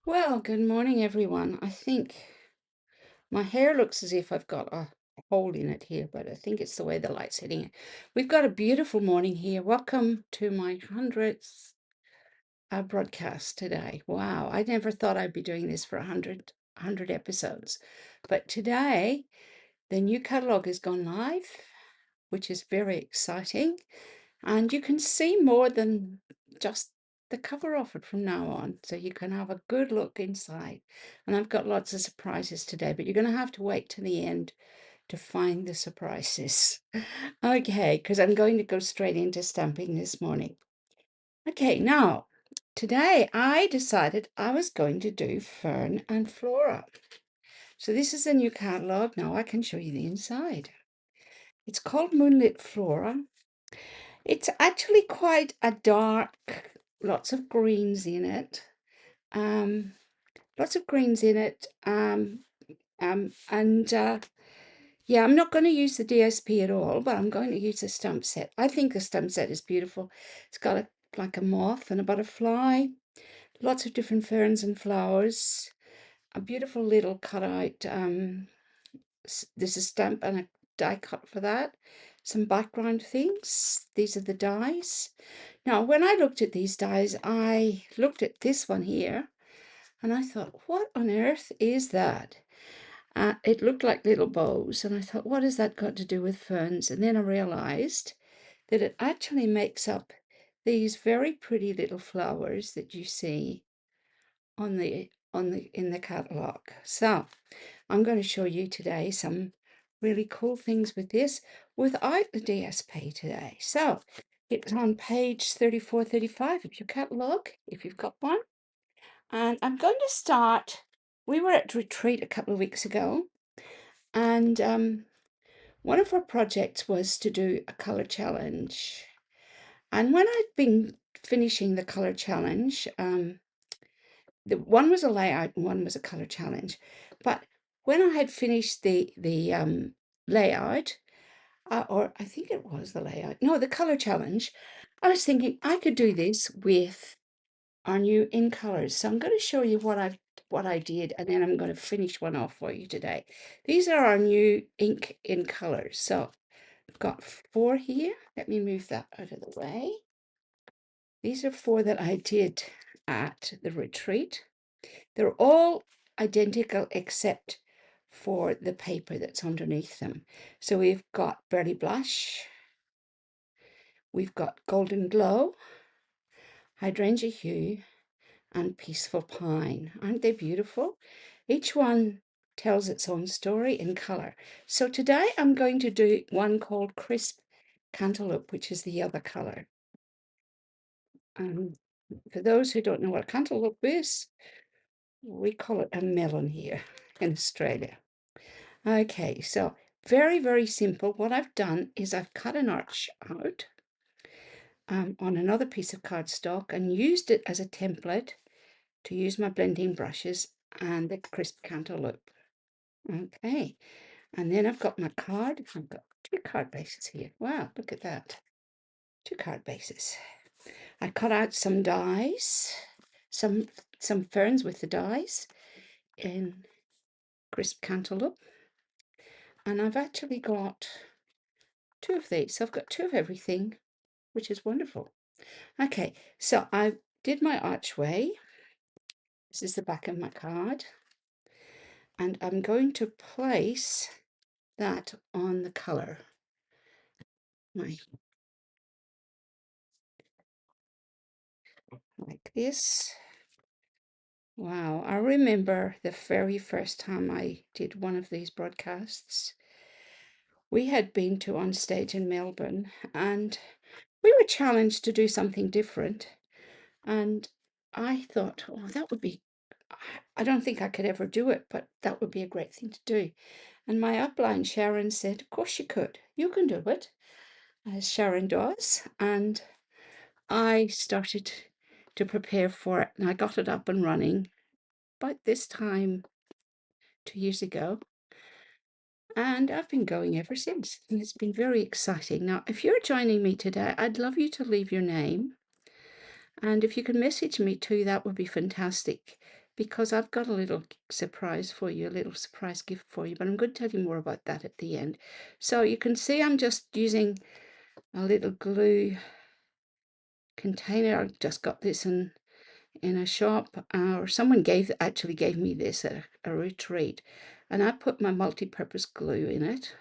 Well, good morning, everyone. I think my hair looks as if I've got a hole in it here, but I think it's the way the light's hitting it. We've got a beautiful morning here. Welcome to my 100th broadcast today. Wow, I never thought I'd be doing this for 100 episodes. But today, the new catalogue has gone live, which is very exciting. And you can see more than just the cover of it from now on. So you can have a good look inside. And I've got lots of surprises today, but you're going to have to wait to the end to find the surprises. Okay, because I'm going to go straight into stamping this morning. Okay, now, today I decided I was going to do Fern and Flora. So this is a new catalogue. Now I can show you the inside. It's called Moonlit Flora. It's actually quite a dark, lots of greens in it. Um, Lots of greens in it. And yeah, I'm not going to use the DSP at all, but I'm going to use the stump set. I think the stump set is beautiful. It's got like a moth and a butterfly, lots of different ferns and flowers, a beautiful little cutout. There's a stamp and a die cut for that. Some background things. These are the dies. Now, when I looked at these dies, I looked at this one here and I thought, what on earth is that? It looked like little bows, and I thought, what has that got to do with ferns? And then I realized that it actually makes up these very pretty little flowers that you see in the catalogue. So I'm going to show you today some really cool things with this without the DSP today. So it's on page 34, 35 of your catalogue, if you've got one. And I'm going to start. We were at retreat a couple of weeks ago, and one of our projects was to do a colour challenge. And when I'd been finishing the colour challenge, the one was a layout and one was a colour challenge. But when I had finished the layout, or I think it was the layout, no, the colour challenge, I was thinking I could do this with our new in colours. So I'm going to show you what I did, and then I'm going to finish one off for you today. These are our new ink in colours. So I've got 4 here. Let me move that out of the way. These are 4 that I did at the retreat. They're all identical except for the paper that's underneath them. So we've got Burly Blush, we've got Golden Glow, Hydrangea Hue, and Peaceful Pine. Aren't they beautiful? Each one tells its own story in color. So today I'm going to do one called Crisp Cantaloupe, which is the other color. For those who don't know what a cantaloupe is, we call it a melon here in Australia. Okay, so very, very simple. What I've done is I've cut an arch out on another piece of cardstock and used it as a template to use my blending brushes and the crisp cantaloupe. Okay, and then I've got my card. I've got 2 card bases here. Wow, look at that. 2 card bases. I cut out some dies, some ferns with the dies in crisp cantaloupe. And I've actually got 2 of these. So I've got 2 of everything, which is wonderful. Okay, so I did my archway. This is the back of my card. And I'm going to place that on the color. Like this. Wow, I remember the very first time I did one of these broadcasts. We had been to On Stage in Melbourne and we were challenged to do something different. And I thought, oh, that would be, I don't think I could ever do it, but that would be a great thing to do. And my upline, Sharon, said, of course you could. You can do it, as Sharon does. And I started to prepare for it, and I got it up and running about this time 2 years ago. And I've been going ever since, and it's been very exciting. Now, if you're joining me today, I'd love you to leave your name. And if you can message me too, that would be fantastic. because I've got a little surprise for you, a little surprise gift for you, but I'm going to tell you more about that at the end. So you can see I'm just using a little glue container. I just got this in a shop, or someone actually gave me this at a retreat, and I put my multi-purpose glue in it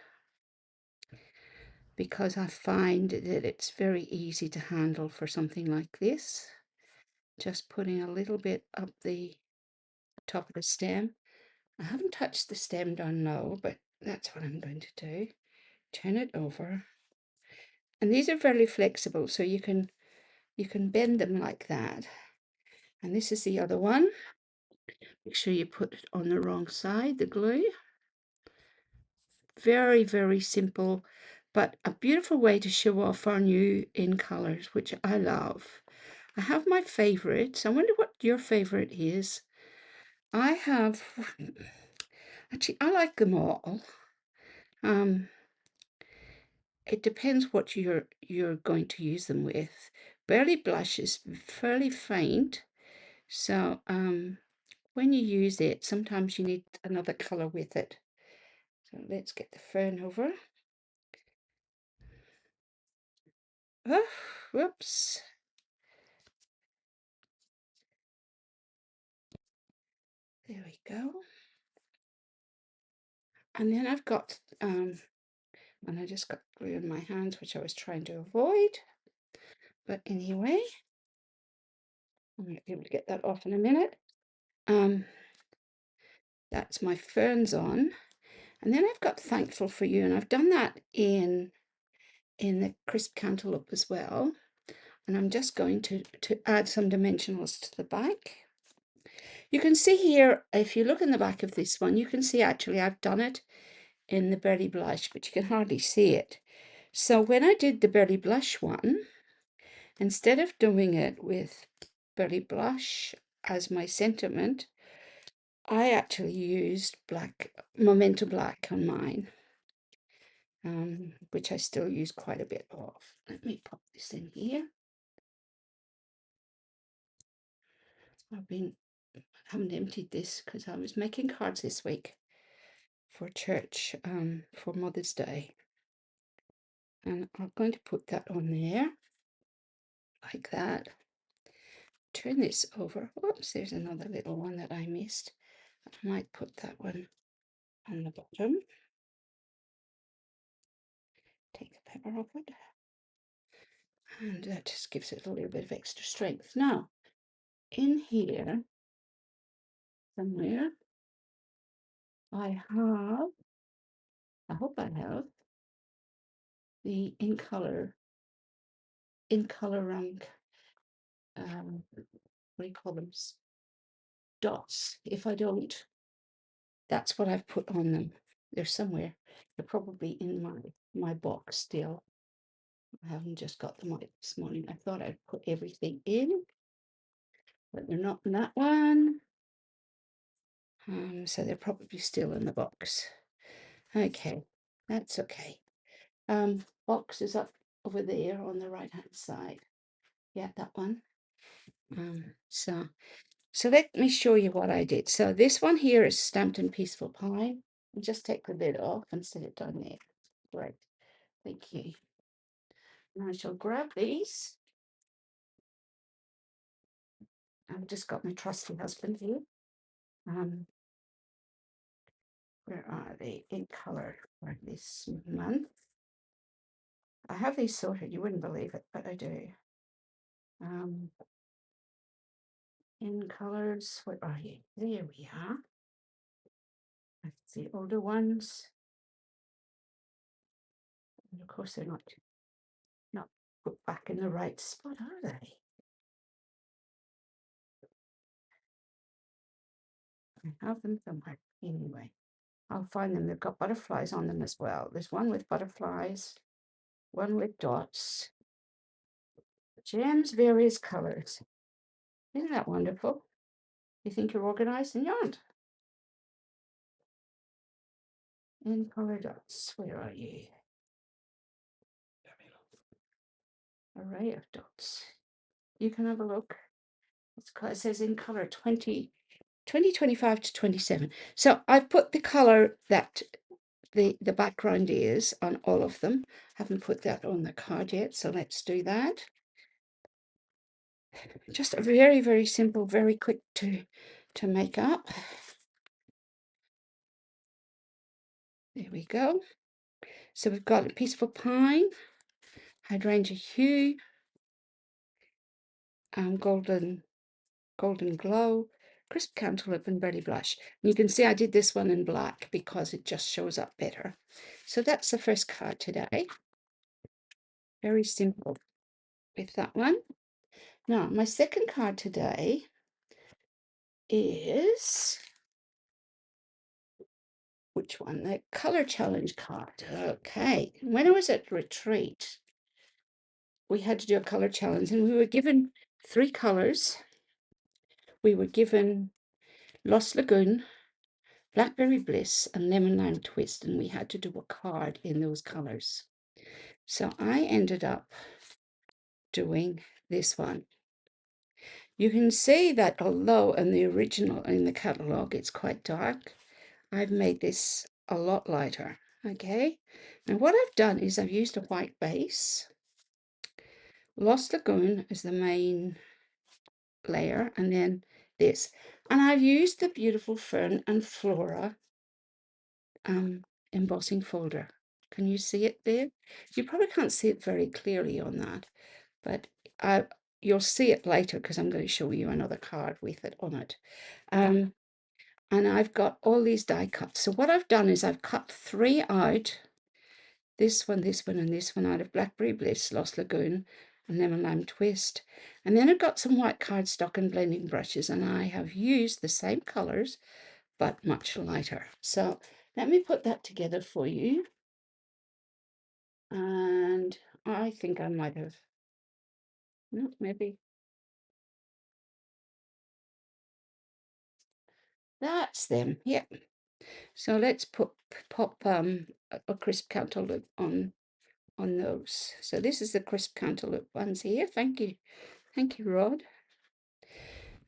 because I find that it's very easy to handle for something like this. Just putting a little bit up the top of the stem. I haven't touched the stem down low, but that's what I'm going to do. Turn it over. And these are very flexible, so you can bend them like that. And this is the other one. Make sure you put it on the wrong side, the glue. Very, very simple, but a beautiful way to show off our new in colors, which I love. I have my favorites. I wonder what your favorite is. I have, actually, I like them all. It depends what you're going to use them with. Burly Blush is fairly faint, so when you use it, sometimes you need another color with it. So let's get the fern over. Oh, whoops. There we go. And then I've got, and I just got glue in my hands, which I was trying to avoid. But anyway, I'm going to be able to get that off in a minute. That's my ferns on. And then I've got Thankful for You, and I've done that in the crisp cantaloupe as well. And I'm just going to add some dimensionals to the back. You can see here, if you look in the back of this one, you can see actually I've done it in the Berry Blush, but you can hardly see it. So when I did the Berry Blush one, instead of doing it with Berry Blush as my sentiment, I actually used Memento Black on mine, which I still use quite a bit of. Let me pop this in here. Haven't emptied this because I was making cards this week for church, for Mother's Day. And I'm going to put that on there, like that. Turn this over. Whoops, there's another little one that I missed. I might put that one on the bottom. Take the pepper off it. And that just gives it a little bit of extra strength. Now, in here, somewhere, I hope I have, the in color what do you call them? Dots. If I don't, that's what I've put on them. They're somewhere. They're probably in my box still. I haven't just got them out this morning. I thought I'd put everything in, but they're not in that one. So they're probably still in the box. Okay, that's okay. Box is up over there on the right hand side. Yeah, that one. So let me show you what I did. So this one here is stamped in Peaceful Pine. I'll just take the lid off and set it down there. Right, thank you. And I shall grab these. I've just got my trusty husband here. Where are they in color for this month? I have these sorted, you wouldn't believe it, but I do. In colors, what are you? There we are. That's the older ones. And of course, they're not put back in the right spot, are they? I have them somewhere. Anyway, I'll find them. They've got butterflies on them as well. There's one with butterflies, one with dots. Gems, various colors. Isn't that wonderful? You think you're organized and you aren't. In color dots, where are you? Array of dots. You can have a look. It says in color 20 2025 to 27. So I've put the color that the background is on all of them. Haven't put that on the card yet, so let's do that. Just a very, very simple, very quick to make up. There we go. So we've got a Peaceful Pine, Hydrangea Hue, Golden Glow, Crisp Cantaloupe, and Berry Blush. And you can see I did this one in black because it just shows up better. So that's the first card today. Very simple with that one. Now, my second card today is, which one? The Color Challenge card. Okay. When I was at retreat, we had to do a color challenge, and we were given 3 colors. We were given Lost Lagoon, Blackberry Bliss, and Lemon Lime Twist, and we had to do a card in those colors. So I ended up doing this one. You can see that although in the original, in the catalogue, it's quite dark, I've made this a lot lighter, okay? And what I've done is I've used a white base. Lost Lagoon is the main layer, and then this. And I've used the beautiful Fern and Flora embossing folder. Can you see it there? You probably can't see it very clearly on that, but you'll see it later because I'm going to show you another card with it on it. And I've got all these die cuts. So what I've done is I've cut 3 out, this one, and this one out of Blackberry Bliss, Lost Lagoon, and Lemon Lime Twist. And then I've got some white cardstock and blending brushes, and I have used the same colors, but much lighter. So let me put that together for you. And I think I might have, no, maybe. That's them, yep. So let's pop a crisp cantaloupe on those. So this is the crisp cantaloupe ones here. Thank you, Rod.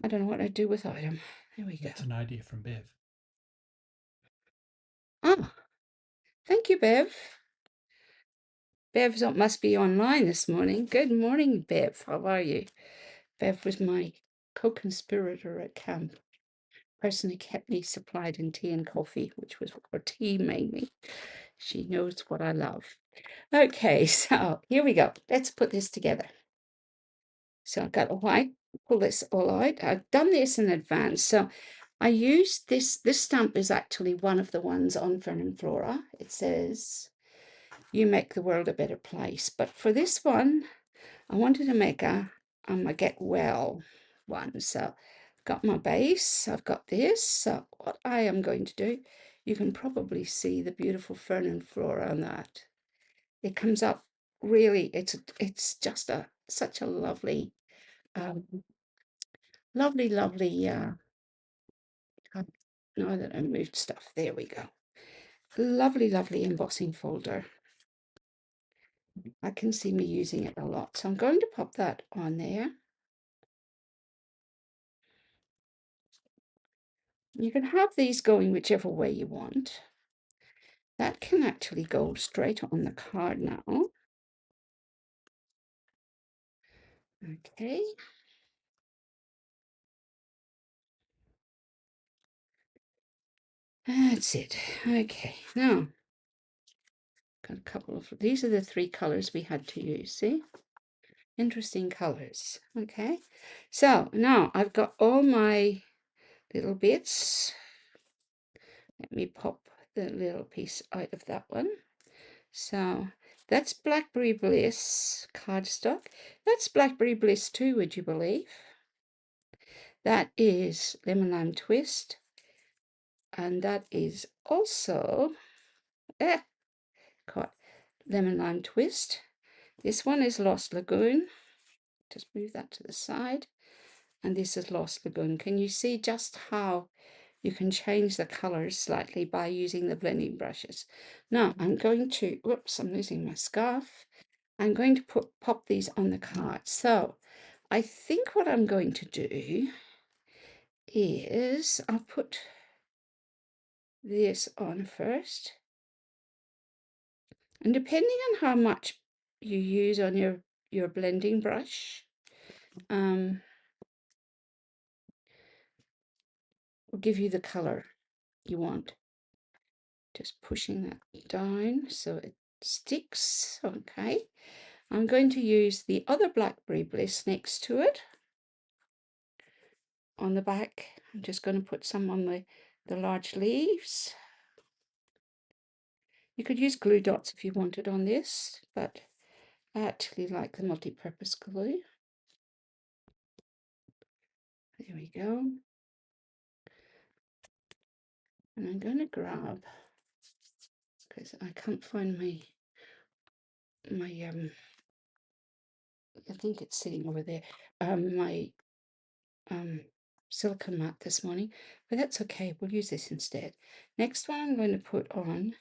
I don't know what I'd do without him. There we go. That's an idea from Bev. Ah, thank you, Bev. Bev must be online this morning. Good morning, Bev. How are you? Bev was my co-conspirator at camp. Person who kept me supplied in tea and coffee, which was what tea made me. She knows what I love. Okay, so here we go. Let's put this together. So I've got a white, pull this all out. I've done this in advance. So I used this stamp is actually one of the ones on Fern and Flora. It says, "You make the world a better place." But for this one, I wanted to make a get well one. So I've got my base, I've got this. So what I am going to do, you can probably see the beautiful Fern and Flora on that. It comes up really, it's just such a lovely, lovely, now that I moved stuff, there we go. Lovely, lovely embossing folder. I can see me using it a lot. So I'm going to pop that on there. You can have these going whichever way you want. That can actually go straight on the card now. Okay. That's it. Okay, now got a couple of, these are the 3 colors we had to use, see? Interesting colors. Okay, so now I've got all my little bits. Let me pop the little piece out of that one. So that's Blackberry Bliss cardstock. That's Blackberry Bliss too, would you believe? That is Lemon Lime Twist. And that is also Lemon Lime Twist. This one is Lost Lagoon. Just move that to the side. And this is Lost Lagoon. Can you see just how you can change the colors slightly by using the blending brushes? Now I'm going to, whoops, I'm losing my scarf. I'm going to pop these on the card. So I think what I'm going to do is I'll put this on first. And depending on how much you use on your blending brush, will give you the color you want. Just pushing that down so it sticks. Okay. I'm going to use the other blackberry bliss next to it on the back. I'm just going to put some on the large leaves. You could use glue dots if you wanted on this, but I actually like the multi-purpose glue. There we go. And I'm going to grab, because I can't find my I think it's sitting over there, my silicone mat this morning, but that's okay, we'll use this instead. Next one I'm going to put on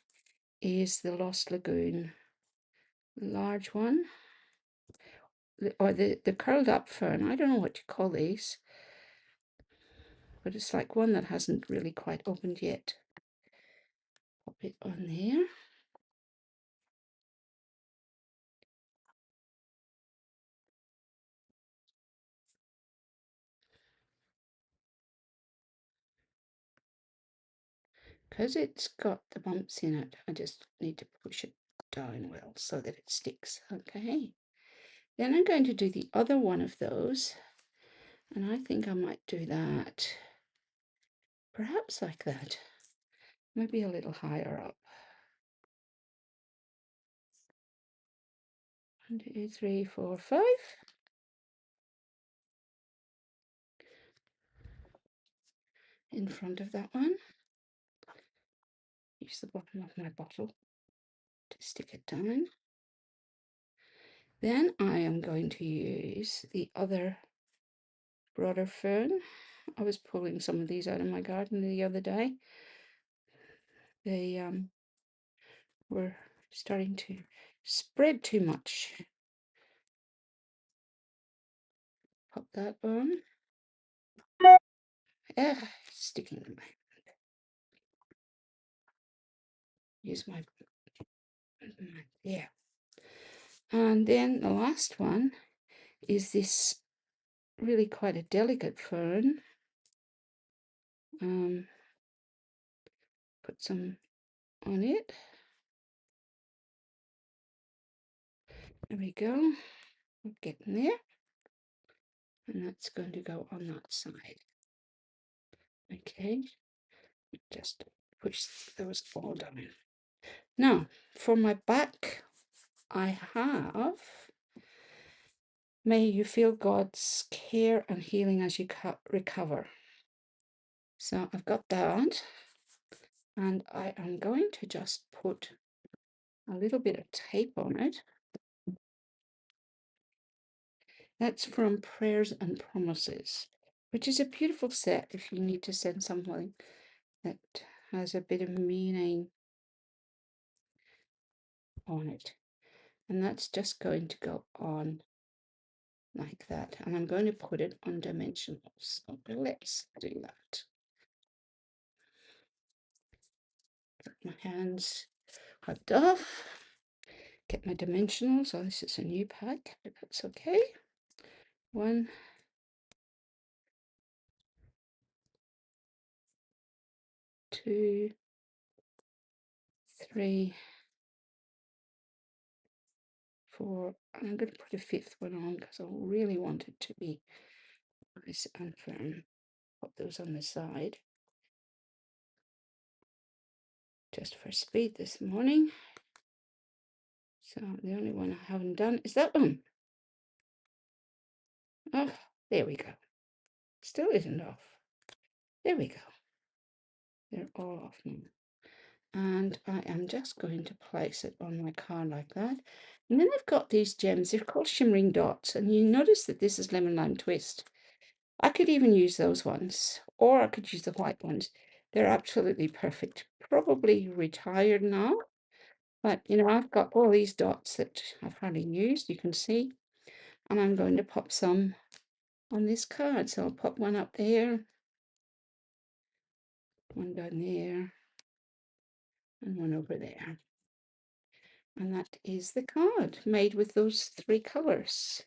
is the Lost Lagoon large one, or the curled up fern. I don't know what to call these, but it's like one that hasn't really quite opened yet. Pop it on there. Because it's got the bumps in it, I just need to push it down well so that it sticks. Okay. Then I'm going to do the other one of those, and I think I might do that perhaps like that, maybe a little higher up. 1, 2, 3, 4, 5. In front of that one. Use the bottom of my bottle to stick it down. Then I am going to use the other broader fern. I was pulling some of these out of my garden the other day. They were starting to spread too much. Pop that on. Sticking in my hand. Use my yeah. And then the last one is this really quite a delicate fern. Put some on it. There we go. We're getting there. And that's going to go on that side. Okay. Just push those all down. Now, for my back, I have May you feel God's care and healing as you recover. So I've got that. And I am going to just put a little bit of tape on it. That's from Prayers and Promises, which is a beautiful set if you need to send something that has a bit of meaning on it. And that's just going to go on like that. And I'm going to put it on dimensionals. So let's do that. Get my hands wiped off. Get my dimensionals. Oh, this is a new pack, but that's okay. 1, 2, 3, 4. And I'm going to put a 5th one on because I really want it to be nice and firm. Pop those on the side. Just for speed this morning. So the only one I haven't done is that one. Oh, there we go. Still isn't off. There we go. They're all off now. And I am just going to place it on my card like that. And then I've got these gems. They're called shimmering dots. And you notice that this is lemon lime twist. I could even use those ones, or I could use the white ones. They're absolutely perfect. Probably retired now, but you know, I've got all these dots that I've hardly used, you can see, and I'm going to pop some on this card. So I'll pop one up there, one down there, and one over there. And that is the card made with those three colours.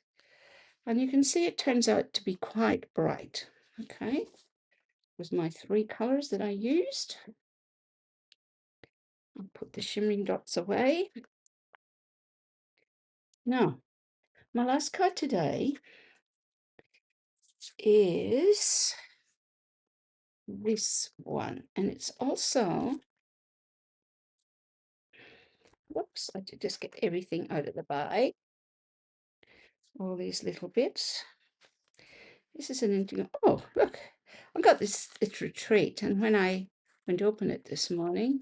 And you can see it turns out to be quite bright. Okay, was my three colours that I used. I'll put the shimmering dots away. Now, my last card today is this one, and it's also, whoops, I did just get everything out of the bag, all these little bits. This is an interesting, oh look, I got this, it's Retreat, and when I went to open it this morning,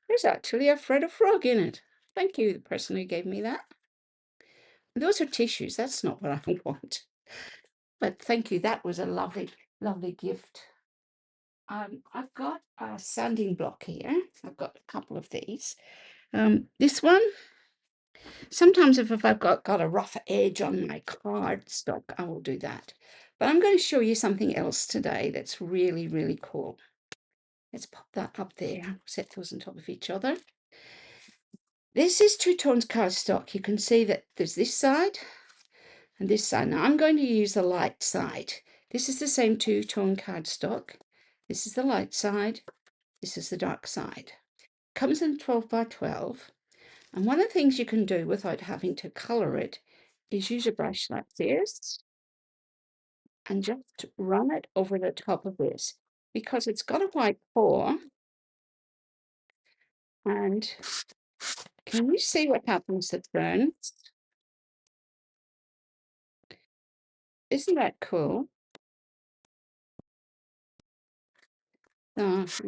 there's actually a Fred a Frog in it. Thank you, the person who gave me that. Those are tissues, that's not what I want. But thank you, that was a lovely, lovely gift. I've got a sanding block here. I've got a couple of these. This one, sometimes if I've got a rough edge on my cardstock, I will do that. But I'm going to show you something else today that's really, really cool. Let's pop that up there, set those on top of each other. This is two tones cardstock. You can see that there's this side and this side. Now I'm going to use the light side. This is the same two-tone cardstock. This is the light side. This is the dark side. Comes in 12 by 12. And one of the things you can do without having to colour it is use a brush like this and just run it over the top of this, because it's got a white core. And can you see what happens that burns? Isn't that cool?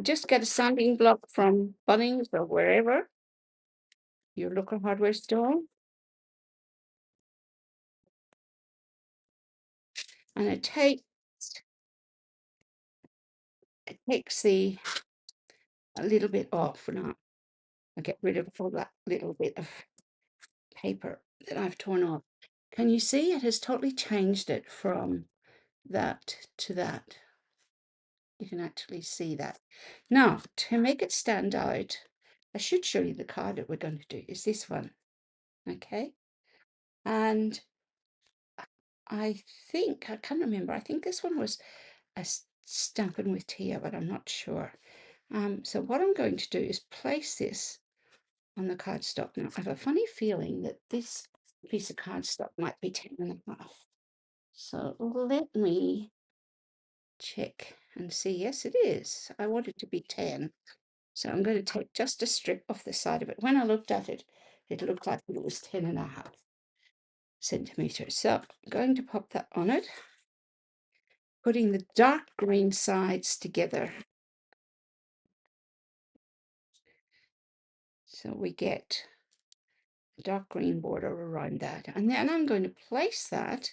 Just get a sanding block from Bunnings or wherever, your local hardware store. And it takes the a little bit off now. I get rid of all that little bit of paper that I've torn off. Can you see it has totally changed it from that to that? You can actually see that. Now, to make it stand out, I should show you the card that we're going to do. Is this one, okay? And I think, I can't remember, I think this one was a Stampin' with Tia, but I'm not sure. So what I'm going to do is place this on the cardstock. Now, I have a funny feeling that this piece of cardstock might be 10.5. So let me check and see. Yes, it is. I want it to be 10. So I'm going to take just a strip off the side of it. When I looked at it, it looked like it was 10.5 centimeters. So I'm going to pop that on it, putting the dark green sides together. So we get a dark green border around that. And then I'm going to place that,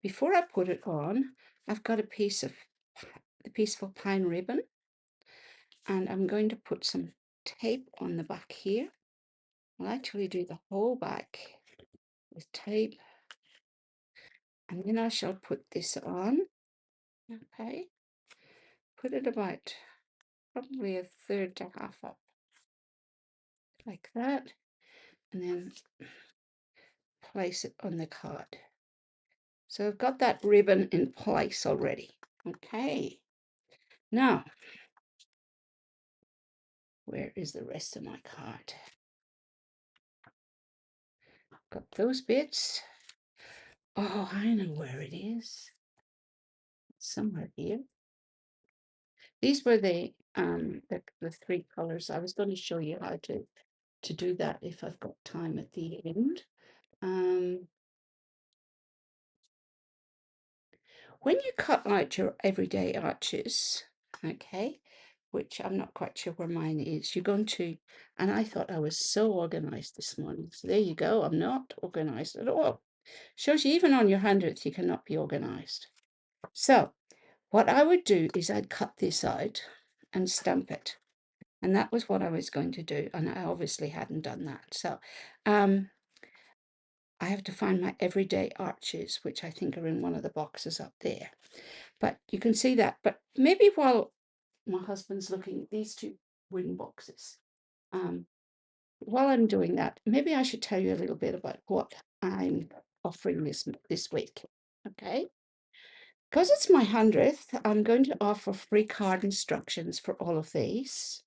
before I put it on, I've got the piece of pine ribbon, and I'm going to put some tape on the back here. I'll actually do the whole back with tape, and then I shall put this on. Okay, put it about probably a third to half up, like that, and then place it on the card. So I've got that ribbon in place already. Okay, now where is the rest of my card? Got those bits. Oh, I know where it is. Somewhere here. These were the three colors. I was going to show you how to do that if I've got time at the end. When you cut out your everyday arches, okay, which I'm not quite sure where mine is, you're going to, and I thought I was so organized this morning. So there you go. I'm not organized at all. Shows you even on your 100th, you cannot be organized. So what I would do is I'd cut this out and stamp it. And that was what I was going to do. And I obviously hadn't done that. So I have to find my everyday arches, which I think are in one of the boxes up there. But you can see that. But maybe while my husband's looking at these two wooden boxes. While I'm doing that, maybe I should tell you a little bit about what I'm offering this week. Okay? Because it's my 100th, I'm going to offer free card instructions for all of these.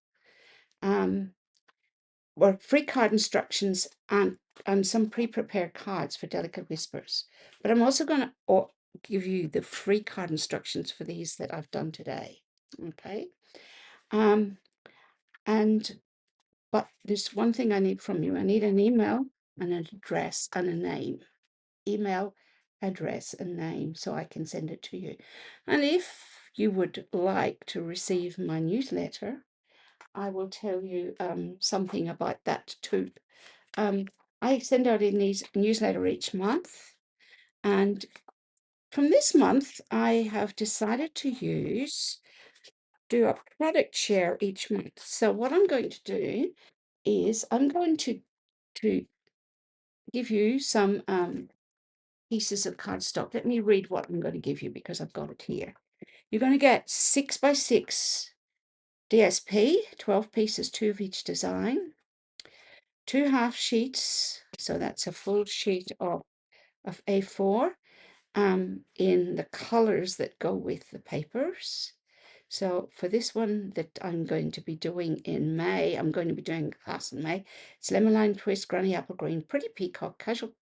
Or free card instructions and some pre-prepared cards for Delicate Whispers. But I'm also going to give you the free card instructions for these that I've done today. Okay? But there's one thing I need from you. I need an email and an address and a name. Email, address, and name so I can send it to you. And if you would like to receive my newsletter, I will tell you something about that too. I send out a newsletter each month, and from this month, I have decided to do a product share each month. So what I'm going to do is I'm going to give you some pieces of cardstock. Let me read what I'm going to give you because I've got it here. You're going to get 6x6 DSP, 12 pieces, 2 of each design, 2 half sheets, so that's a full sheet of A4 in the colors that go with the papers. So for this one that I'm going to be doing in May, I'm going to be doing a class in May. It's Lemon Lime Twist, Granny Apple Green, Pretty Peacock, Casual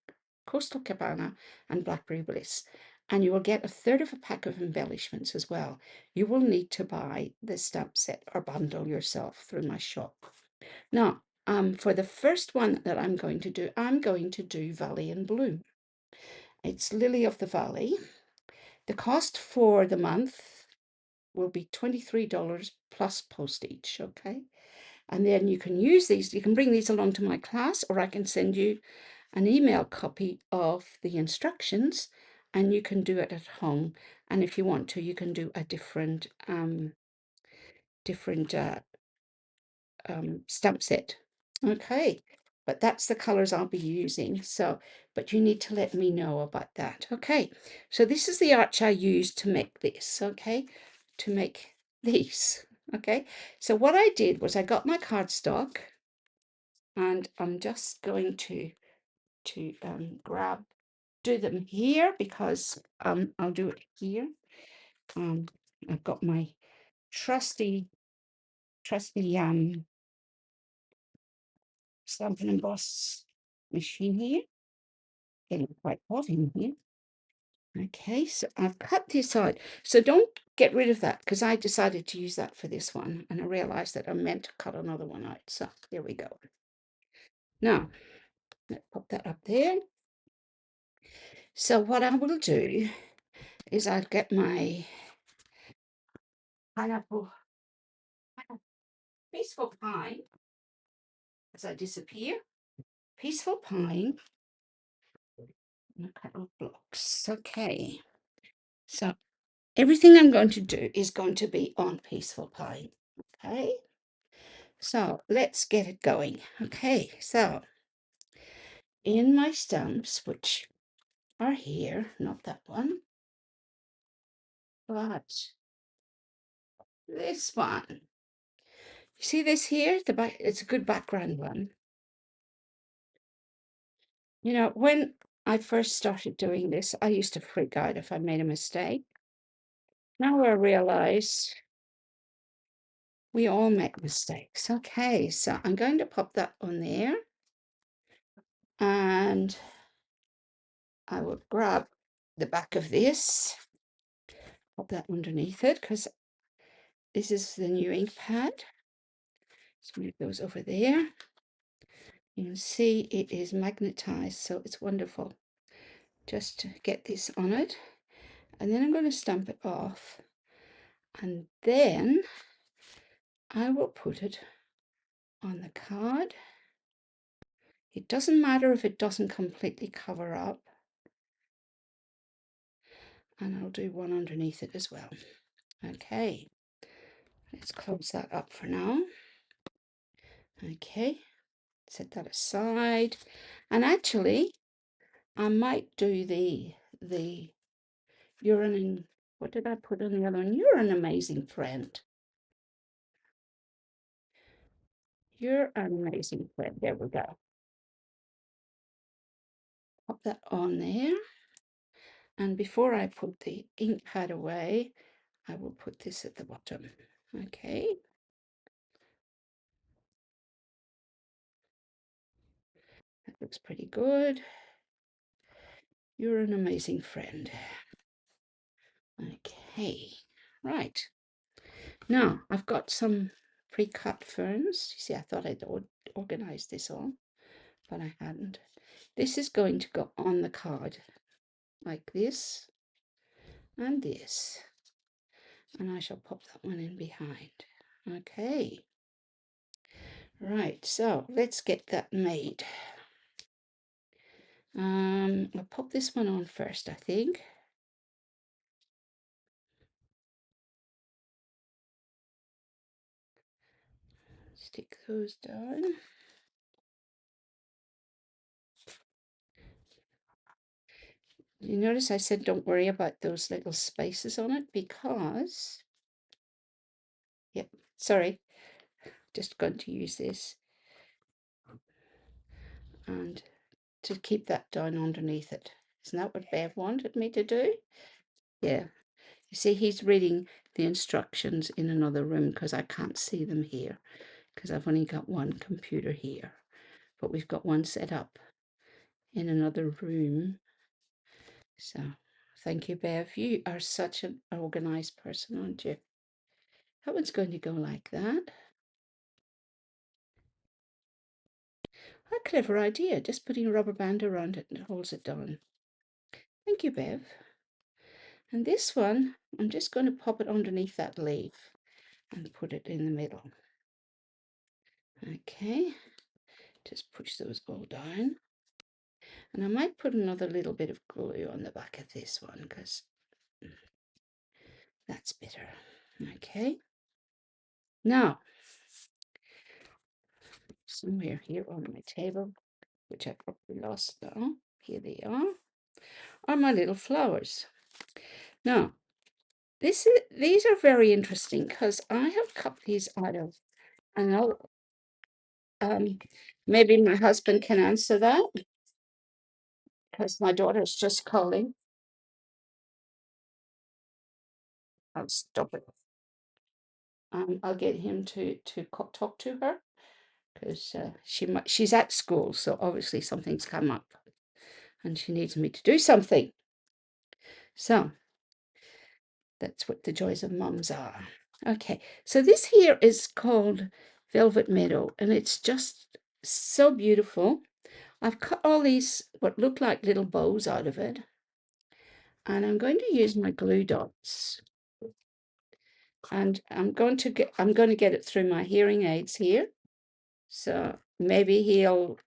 Coastal Cabana, and Blackberry Bliss. And you will get a third of a pack of embellishments as well. You will need to buy the stamp set or bundle yourself through my shop. Now, for the first one that I'm going to do Valley in Bloom. It's Lily of the Valley. The cost for the month will be $23 plus postage, okay? And then you can use these, you can bring these along to my class, or I can send you an email copy of the instructions and you can do it at home. And if you want to, you can do a different stamp set. Okay, but that's the colors I'll be using. So, but you need to let me know about that. Okay, so this is the arch I used to make this. Okay, to make these. Okay, so what I did was I got my cardstock and I'm just going to do them here because I'll do it here. I've got my trusty Stamp and Emboss machine here. Getting quite hot in here. Okay, so I've cut this out. So don't get rid of that because I decided to use that for this one and I realized that I meant to cut another one out. So there we go. Now, let's pop that up there. So what I will do is I'll get my pineapple Peaceful Pine as I disappear. Peaceful Pine and a couple of blocks. Okay, so everything I'm going to do is going to be on Peaceful Pine. Okay, so let's get it going. Okay, so in my stamps, which are here, not that one, but this one. You see this here? The back, it's a good background one. You know, when I first started doing this, I used to freak out if I made a mistake. Now I realize we all make mistakes. Okay, so I'm going to pop that on there. And I will grab the back of this, pop that underneath it, because this is the new ink pad. So move those over there. You can see it is magnetized, so it's wonderful. Just to get this on it. And then I'm going to stamp it off. And then I will put it on the card. It doesn't matter if it doesn't completely cover up. And I'll do one underneath it as well. Okay, let's close that up for now. Okay, set that aside. And actually, I might do the You're an, what did I put on the other one? You're an amazing friend. You're an amazing friend. There we go. Pop that on there. And before I put the ink pad away, I will put this at the bottom. Okay. That looks pretty good. You're an amazing friend. Okay. Right. Now, I've got some pre-cut ferns. You see, I thought I'd organized this all, but I hadn't. This is going to go on the card like this and this. And I shall pop that one in behind. Okay. Right, so let's get that made. I'll pop this one on first, I think. Stick those down. You notice I said don't worry about those little spaces on it because, yep, sorry, just going to use this and to keep that down underneath it. Isn't that what Bev wanted me to do? Yeah. You see, he's reading the instructions in another room because I can't see them here because I've only got one computer here. But we've got one set up in another room. So, thank you, Bev. You are such an organized person, aren't you? That one's going to go like that. A clever idea, just putting a rubber band around it and it holds it down. Thank you, Bev. And this one, I'm just going to pop it underneath that leaf and put it in the middle. Okay, just push those all down. And I might put another little bit of glue on the back of this one because that's better. Okay. Now, somewhere here on my table, which I probably lost now, here they are my little flowers. Now, these are very interesting because I have cut these out of, I know, maybe my husband can answer that because my daughter's just calling. I'll stop it. I'll get him to talk to her because she's at school, so obviously something's come up and she needs me to do something. So that's what the joys of mums are. Okay, so this here is called Velvet Meadow, and it's just so beautiful. I've cut all these what look like little bows out of it, and I'm going to use my glue dots. And I'm going to get it through my hearing aids here. So maybe he'll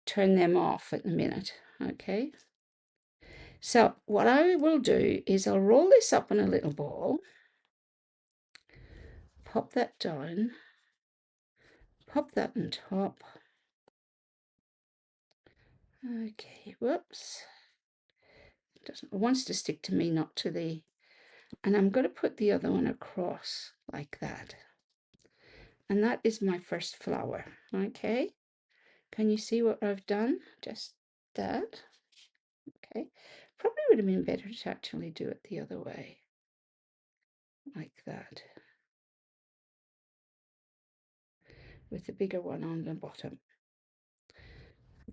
turn them off in a minute. Okay. So what I will do is I'll roll this up in a little ball, pop that down, pop that on top. Okay, whoops. It wants to stick to me, not to the, and I'm going to put the other one across like that. And that is my first flower. Okay. Can you see what I've done? Just that. Okay. Probably would have been better to actually do it the other way. Like that. With the bigger one on the bottom.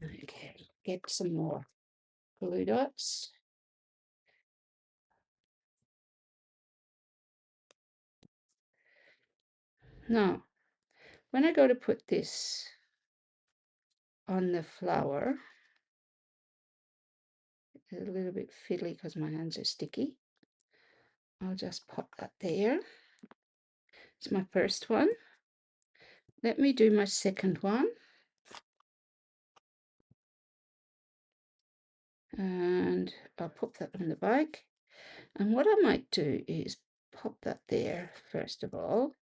Okay. Get some more glue dots. Now, when I go to put this on the flower, it's a little bit fiddly because my hands are sticky. I'll just pop that there. It's my first one. Let me do my second one. And I'll pop that on the back. And what I might do is pop that there first of all,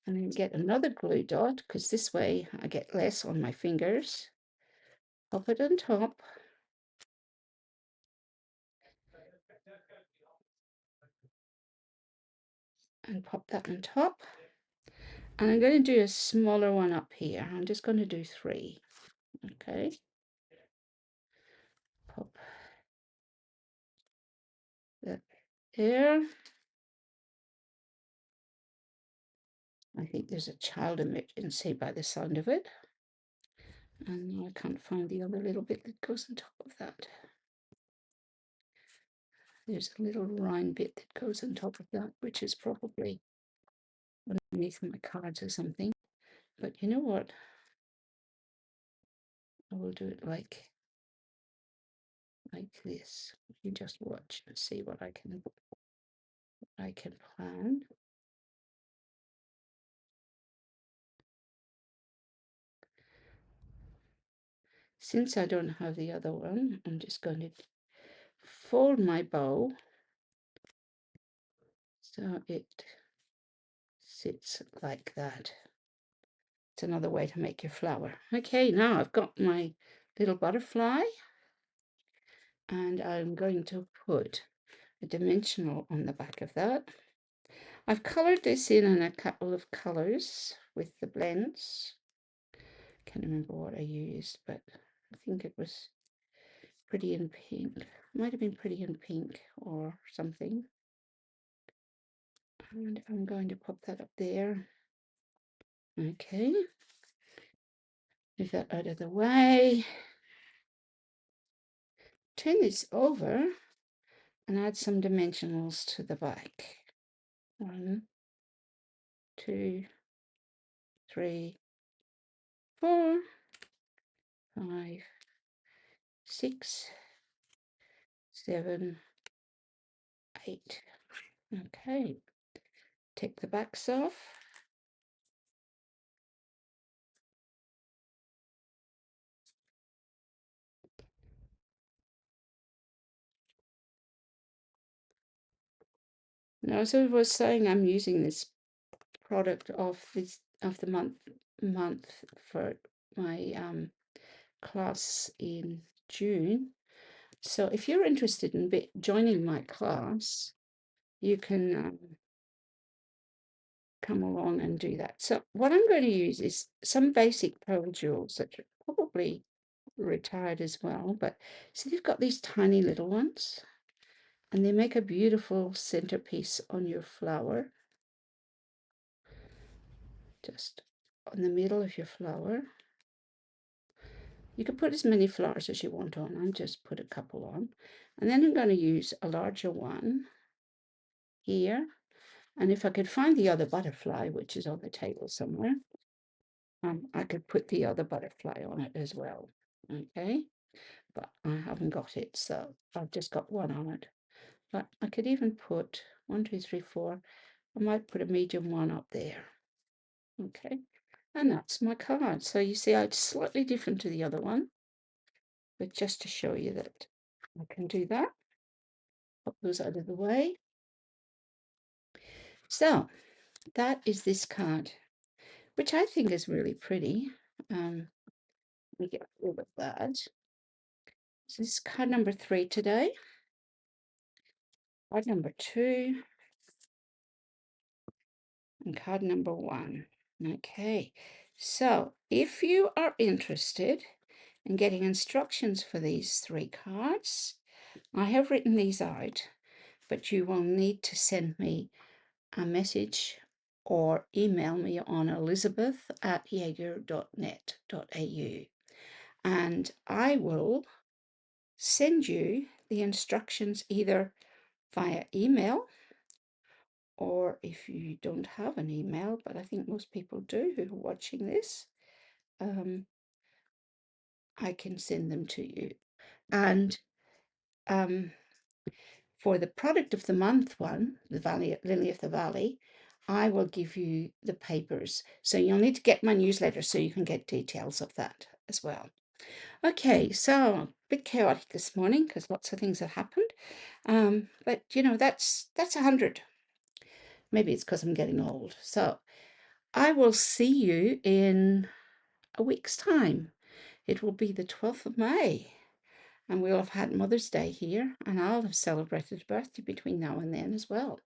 and then get another glue dot, because this way I get less on my fingers. Pop it on top. And pop that on top. And I'm going to do a smaller one up here. I'm just going to do 3. Okay. Pop that there. I think there's a child emergency by the sound of it. And I can't find the other little bit that goes on top of that. There's a little round bit that goes on top of that, which is probably underneath my cards or something. But you know what? I will do it like this. You just watch and see what I can plan. Since I don't have the other one, I'm just going to fold my bow so it sits like that. It's another way to make your flower. Okay, now I've got my little butterfly, and I'm going to put a dimensional on the back of that. I've coloured this in a couple of colours with the blends. Can't remember what I used, but I think it was Pretty in Pink. Might have been Pretty in Pink or something. And I'm going to pop that up there. Okay. Move that out of the way. Turn this over and add some dimensionals to the back. 1, 2, 3, 4, 5, 6, 7, 8. Okay. Take the backs off. Now, as I was saying, I'm using this product of the month for my class in June. So if you're interested in joining my class, you can come along and do that. So what I'm going to use is some basic pearl jewels that are probably retired as well, but see, they've got these tiny little ones, and they make a beautiful centerpiece on your flower, just on the middle of your flower. You can put as many flowers as you want on. I'm just put a couple on, and then I'm going to use a larger one here. And if I could find the other butterfly, which is on the table somewhere, I could put the other butterfly on it as well. Okay, but I haven't got it, so I've just got one on it. But I could even put 1, 2, 3, 4. I might put a medium one up there. Okay, and that's my card. So you see, it's slightly different to the other one, but just to show you that I can do that. Pop those out of the way. So that is this card, which I think is really pretty. Let me get rid of that. So this is card number 3 today. Card number 2 and card number 1. Okay, so if you are interested in getting instructions for these 3 cards, I have written these out, but you will need to send me a message or email me on elizabeth@jaeger.net.au, and I will send you the instructions either via email, or if you don't have an email, but I think most people do who are watching this, I can send them to you. And for the product of the month one, the Lily of the Valley, I will give you the papers. So you'll need to get my newsletter so you can get details of that as well. Okay, so a bit chaotic this morning because lots of things have happened. But you know, that's 100. Maybe it's because I'm getting old. So I will see you in a week's time. It will be the 12th of May. And we'll have had Mother's Day here, and I'll have celebrated a birthday between now and then as well.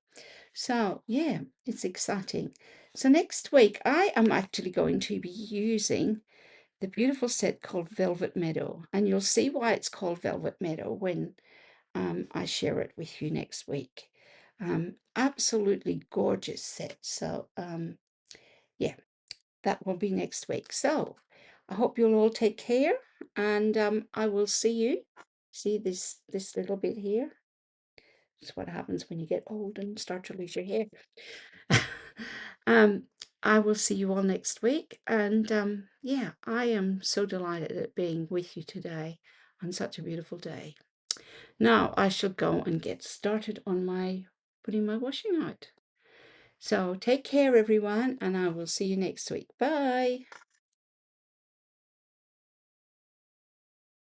So yeah, it's exciting. So next week I am actually going to be using the beautiful set called Velvet Meadow, and you'll see why it's called Velvet Meadow when I share it with you next week. Absolutely gorgeous set. So yeah, that will be next week. So I hope you'll all take care, and I will see you. See this little bit here? It's what happens when you get old and start to lose your hair. um, I will see you all next week, and yeah, I am so delighted at being with you today on such a beautiful day. Now I shall go and get started on my putting my washing out. So take care, everyone, and I will see you next week. Bye.